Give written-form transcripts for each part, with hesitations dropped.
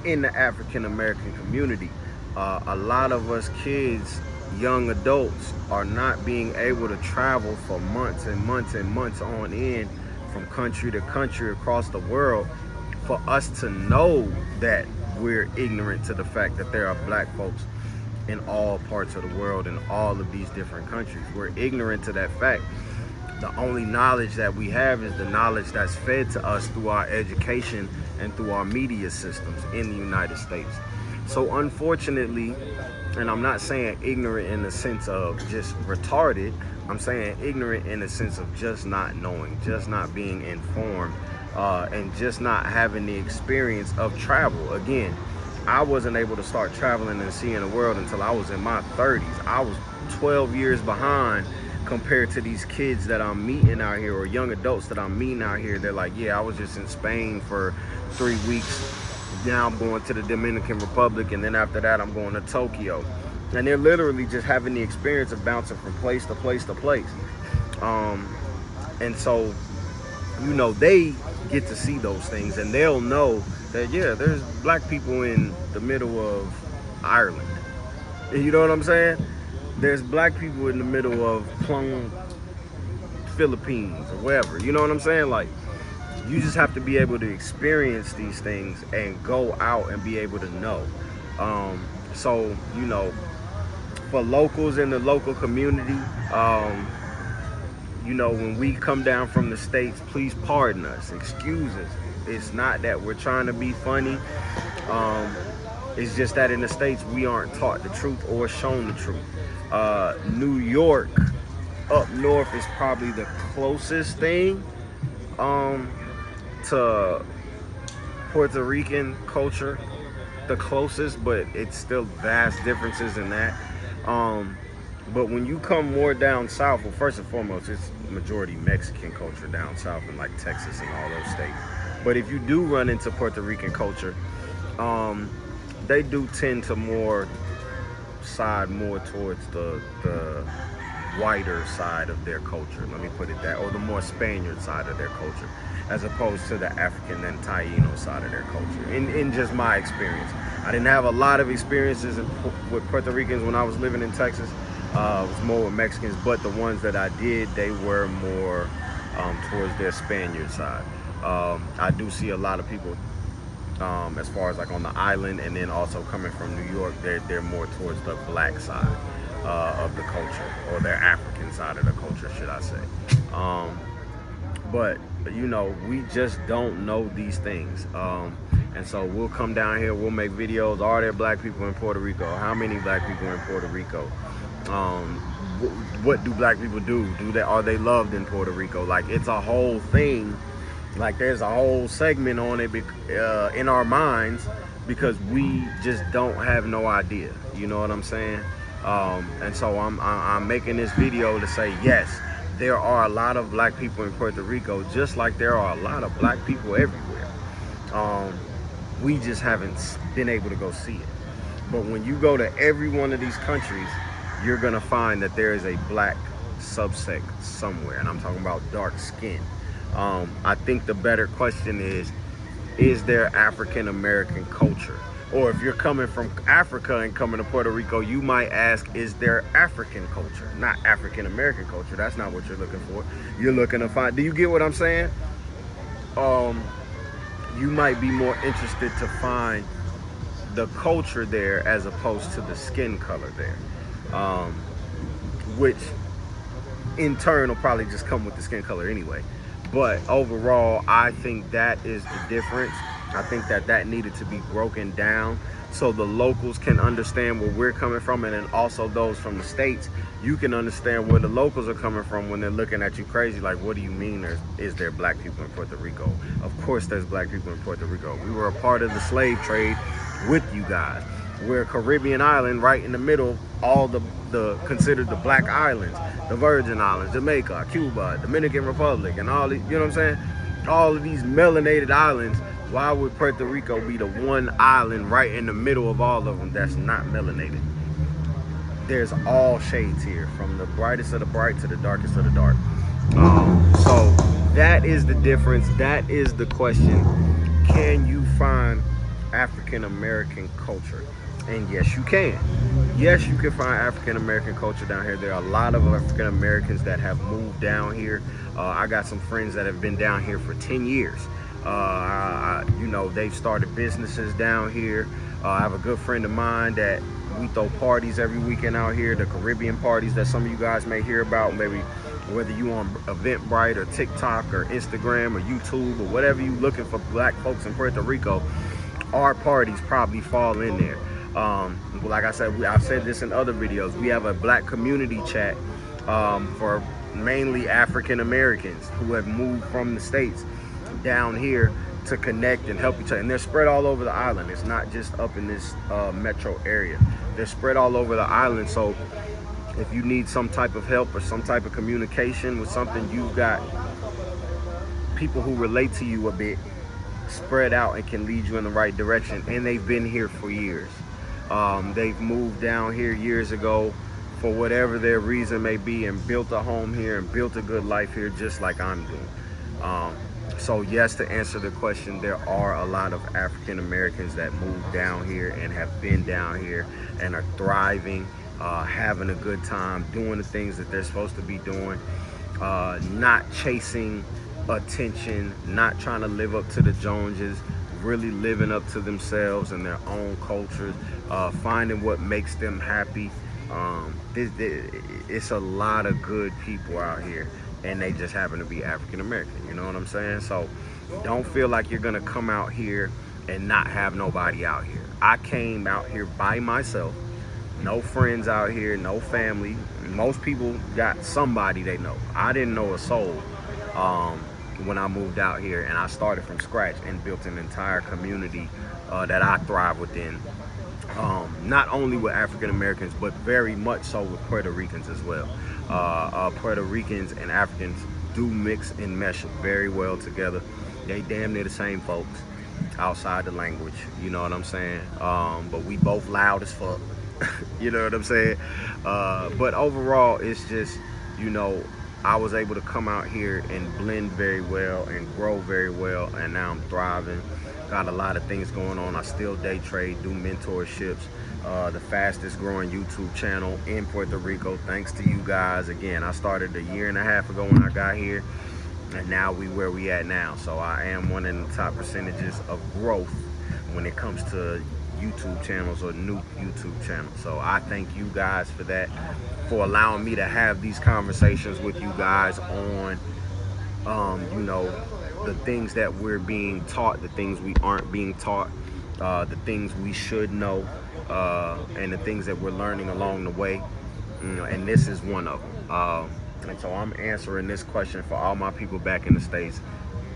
in the African American community. A lot of us kids, young adults, are not being able to travel for months and months and months on end from country to country across the world for us to know that we're ignorant to the fact that there are black folks in all parts of the world in all of these different countries. We're ignorant to that fact. The only knowledge that we have is the knowledge that's fed to us through our education and through our media systems in the United States. So unfortunately, and I'm not saying ignorant in the sense of just retarded, I'm saying ignorant in the sense of just not knowing, just not being informed, and just not having the experience of travel. Again, I wasn't able to start traveling and seeing the world until I was in my 30s. I was 12 years behind compared to these kids that I'm meeting out here, or young adults that I'm meeting out here. They're like, yeah, I was just in Spain for 3 weeks. Now I'm going to the Dominican Republic, and then after that I'm going to Tokyo. And they're literally just having the experience of bouncing from place to place to place. And so, you know, they get to see those things, and they'll know that, yeah, there's black people in the middle of Ireland. You know what I'm saying? There's black people in the middle of Plum, Philippines, or wherever. You know what I'm saying? Like, you just have to be able to experience these things and go out and be able to know. So, you know, for locals in the local community, you know, when we come down from the States, please pardon us, excuse us. It's not that we're trying to be funny. It's just that in the States, we aren't taught the truth or shown the truth. New York up north is probably the closest thing to Puerto Rican culture, the closest, but it's still vast differences in that. But when you come more down south, well, first and foremost, it's majority Mexican culture down south in like Texas and all those states. But if you do run into Puerto Rican culture, they do tend to side more towards the whiter side of their culture, let me put it that, or the more Spaniard side of their culture, as opposed to the African and Taino side of their culture. In just my experience, I didn't have a lot of experiences with Puerto Ricans when I was living in Texas. It was more with Mexicans, but the ones that I did, they were more towards their Spaniard side. I do see a lot of people as far as like on the island, and then also coming from New York, they're more towards the black side of the culture, or their African side of the culture, should I say. But you know, we just don't know these things, and so we'll come down here, we'll make videos. Are there black people in Puerto Rico? How many black people in Puerto Rico? What do black people do? Are they loved in Puerto Rico? Like, it's a whole thing. Like, there's a whole segment on it in our minds, because we just don't have no idea. You know what I'm saying? And so I'm making this video to say, yes, there are a lot of black people in Puerto Rico, just like there are a lot of black people everywhere. We just haven't been able to go see it. But when you go to every one of these countries, you're gonna find that there is a black subsect somewhere, and I'm talking about dark skin. I think the better question is there African American culture? Or if you're coming from Africa and coming to Puerto Rico, you might ask, is there African culture? Not African American culture. That's not what you're looking for. You're looking to find, do you get what I'm saying? You might be more interested to find the culture there as opposed to the skin color there. Which in turn will probably just come with the skin color anyway. But overall, I think that is the difference. I think that needed to be broken down so the locals can understand where we're coming from, and then also those from the States, you can understand where the locals are coming from when they're looking at you crazy. Like, what do you mean is there black people in Puerto Rico? Of course there's black people in Puerto Rico. We were a part of the slave trade with you guys. We're a Caribbean island right in the middle of all the considered the black islands, the Virgin Islands, Jamaica, Cuba, Dominican Republic, and all the, you know what I'm saying? All of these melanated islands. Why would Puerto Rico be the one island right in the middle of all of them that's not melanated? There's all shades here, from the brightest of the bright to the darkest of the dark. So that is the difference. That is the question. Can you find African American culture. And yes, you can. Yes, you can find African American culture down here. There are a lot of African Americans that have moved down here. I got some friends that have been down here for 10 years. You know, they've started businesses down here. I have a good friend of mine that we throw parties every weekend out here, the Caribbean parties that some of you guys may hear about, maybe whether you on Eventbrite or TikTok or Instagram or YouTube or whatever you looking for black folks in Puerto Rico, our parties probably fall in there. Like I said, I've said this in other videos, we have a black community chat for mainly African Americans who have moved from the States down here to connect and help each other. And they're spread all over the island. It's not just up in this metro area. They're spread all over the island. So if you need some type of help or some type of communication with something, you've got people who relate to you a bit spread out and can lead you in the right direction. And they've been here for years. They've moved down here years ago for whatever their reason may be and built a home here and built a good life here, just like I'm doing. So yes, to answer the question, there are a lot of African Americans that moved down here and have been down here and are thriving, having a good time, doing the things that they're supposed to be doing, not chasing attention, not trying to live up to the Joneses, really living up to themselves and their own cultures, finding what makes them happy. It's a lot of good people out here, and they just happen to be African American, you know what I'm saying? So don't feel like you're gonna come out here and not have nobody out here. I came out here by myself, no friends out here, no family. Most people got somebody they know. I didn't know a soul when I moved out here, and I started from scratch and built an entire community that I thrive within. Not only with African Americans, but very much so with Puerto Ricans as well. Puerto Ricans and Africans do mix and mesh very well together. They damn near the same folks outside the language, you know what I'm saying? But we both loud as fuck, you know what I'm saying? But overall, it's just, you know, I was able to come out here and blend very well and grow very well, and now I'm thriving. Got a lot of things going on. I still day trade, do mentorships, the fastest growing YouTube channel in Puerto Rico, thanks to you guys. Again, I started a year and a half ago when I got here, and now we where we at now. So I am one of the top percentages of growth when it comes to YouTube channels or new YouTube channels. So I thank you guys for that, for allowing me to have these conversations with you guys on you know, the things that we're being taught, the things we aren't being taught, the things we should know, and the things that we're learning along the way, you know, and this is one of them. And so I'm answering this question for all my people back in the States.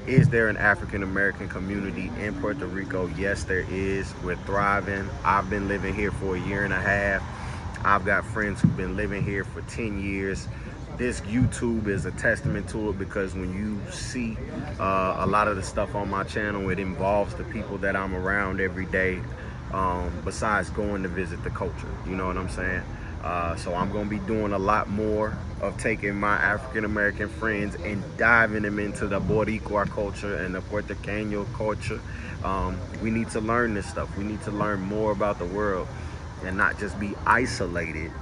Is there an African American community in Puerto Rico? Yes, there is. We're thriving. I've been living here for a year and a half. I've got friends who've been living here for 10 years. This YouTube is a testament to it, because when you see a lot of the stuff on my channel, it involves the people that I'm around every day, besides going to visit the culture, you know what I'm saying? So I'm gonna be doing a lot more of taking my African American friends and diving them into the Boricua culture and the Puerto Rican culture. We need to learn this stuff. We need to learn more about the world and not just be isolated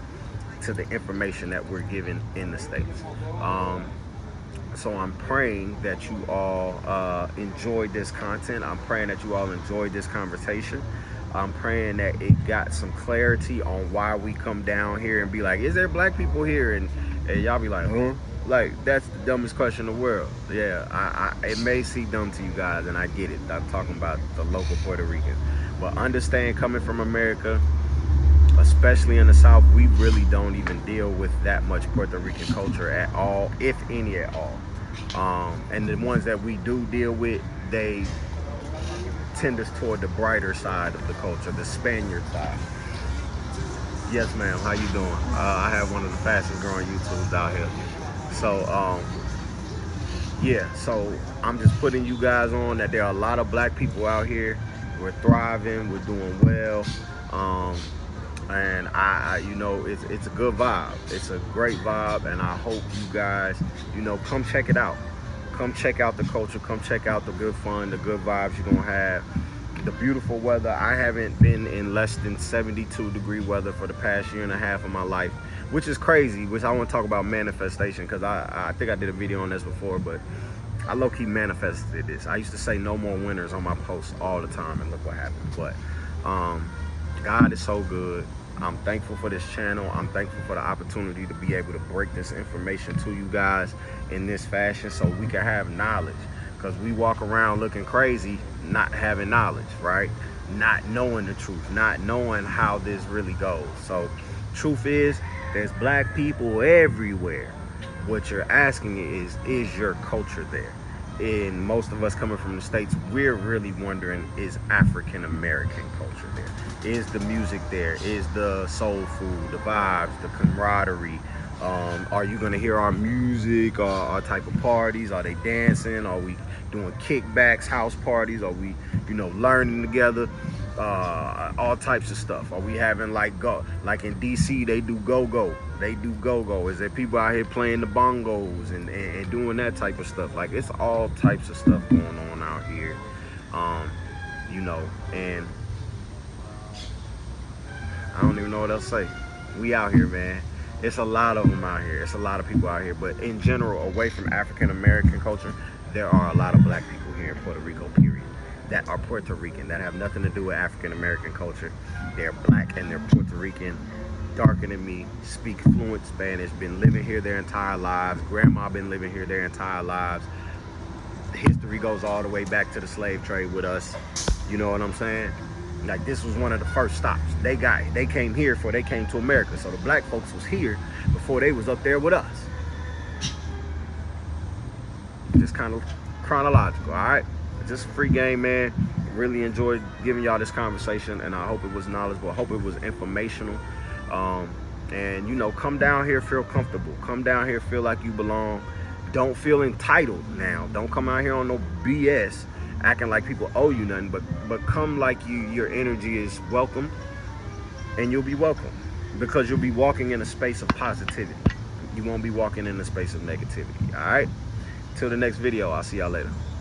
to the information that we're given in the States. So I'm praying that you all enjoyed this content. I'm praying that you all enjoyed this conversation. I'm praying that it got some clarity on why we come down here and be like, is there black people here? And y'all be like, huh? Like, that's the dumbest question in the world. Yeah, it may seem dumb to you guys, and I get it. I'm talking about the local Puerto Ricans. But understand, coming from America, especially in the South, we really don't even deal with that much Puerto Rican culture at all, if any at all. And the ones that we do deal with, they tend us toward the brighter side of the culture, the Spaniard side. Yes, ma'am. How you doing? I have one of the fastest growing YouTubes out here. So, yeah. So I'm just putting you guys on that there are a lot of black people out here. We're thriving. We're doing well. And you know, it's a good vibe. It's a great vibe, and I hope you guys, you know, come check it out. Come check out the culture. Come check out the good fun, the good vibes you're gonna have. the beautiful weather. I haven't been in less than 72-degree weather for the past year and a half of my life, which is crazy, which I want to talk about manifestation, because I think I did a video on this before, but I low-key manifested this. I used to say no more winters on my posts all the time, and look what happened. But God is so good. I'm thankful for this channel. I'm thankful for the opportunity to be able to break this information to you guys in this fashion so we can have knowledge, because we walk around looking crazy not having knowledge, right? Not knowing the truth, not knowing how this really goes. So truth is, there's black people everywhere. What you're asking is your culture there? And most of us coming from the States, we're really wondering, is African American culture there? Is the music there? Is the soul food, the vibes, the camaraderie? Are you gonna hear our music, or our type of parties? Are they dancing? Are we doing kickbacks, house parties? Are we, learning together? All types of stuff. Are we having like in DC they do go-go? They do go-go. Is there people out here playing the bongos and doing that type of stuff? Like, it's all types of stuff going on out here. And I don't even know what else to say. We out here, man. It's a lot of them out here. It's a lot of people out here. But in general, away from African American culture, there are a lot of black people here in Puerto Rico, period, that are Puerto Rican, that have nothing to do with African American culture. They're black and they're Puerto Rican, darker than me, speak fluent Spanish, been living here their entire lives. Grandma been living here their entire lives. History goes all the way back to the slave trade with us. You know what I'm saying? Like, this was one of the first stops. They came here before they came to America. So the black folks was here before they was up there with us. Just kind of chronological, all right? Just free game, man. Really enjoyed giving y'all this conversation, and I hope it was knowledgeable. I hope it was informational. And come down here, feel comfortable. Come down here, feel like you belong. Don't feel entitled now. Don't come out here on no BS acting like people owe you nothing, but come like your energy is welcome, and you'll be welcome, because you'll be walking in a space of positivity. You won't be walking in a space of negativity. All right, till the next video, I'll see y'all later.